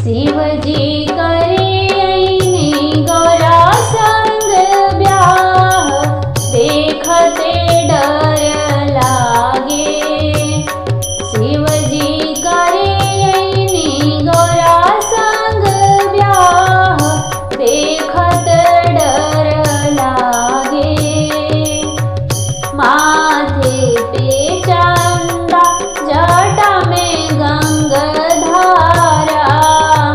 शिवजी करे ऐनी गौरा संग ब्याह, देखते डर लागे। शिवजी करे ऐनी गौरा संग ब्याह, देखत डर लागे। माथे पे चंदा जटा में गंगाधारा,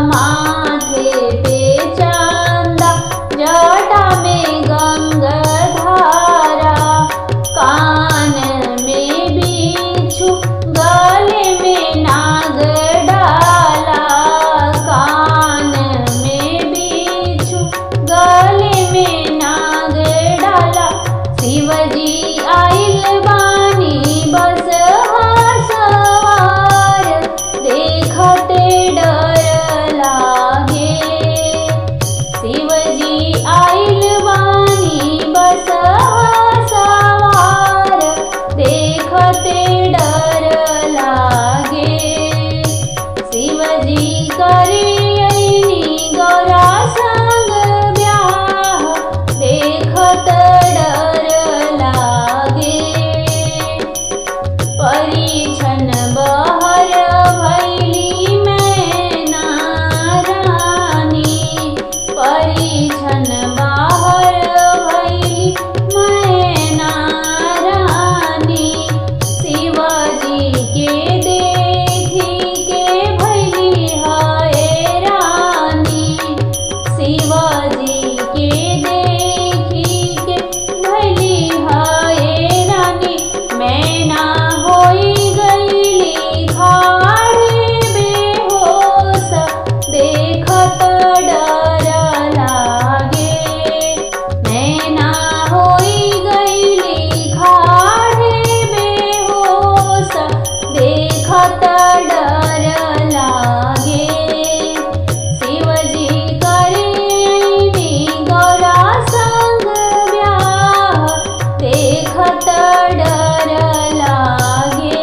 माथे पे चंदा जटा में गंगाधारा। कान में बिच्छू गले में नाग डाला, कान में बिच्छू गले में नाग डाला। शिवजी आइल बानी बस सवार, देखते डर लागे। शिवजी आइल बानी बस सवार, देखते डर लागे। शिवजी करे ऐनी गौरा संग ब्याह, देखत डर लागे। परिछन बहर भैली मैना रानी, परिछन बाहर भैली मैना रानी। शिवजी के देखी के भैली हैरानी, शिवजी के देखी के भैली हैरानी। मैना होई गईली खाड़े बेहोश, देखत डर लागे। मैना होई गईली खाड़े बेहोश, देखत डर लागे। शिवजी करे ऐनी गौरा संग ब्याह, देखत डर लागे।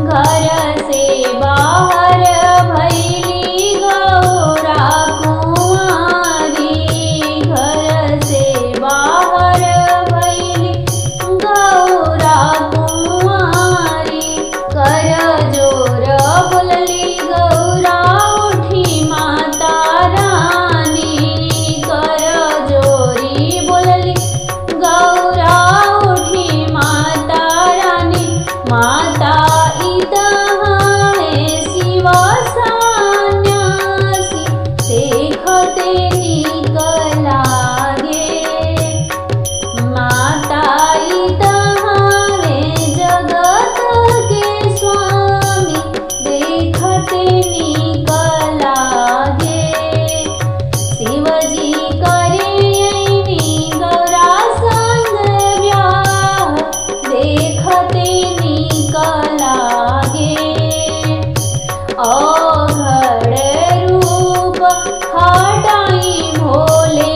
घर से बाहर भैली गौरा कुंवारी, घर से बाहर भैली गौरा कुंवारी। कर जोर बोलली गौरा उठी माता रानी, कर जोरी बोलली गौरा उठी माता रानी। माता इतहाए शिव सन्यासी, देखते नीक लागे। माता इतहाए जगत के स्वामी, देखते नीक लागे। शिवजी करे ऐनी गौरा संग ब्याह, देखते नीक लागे। औघड़ रूप हटाई भोले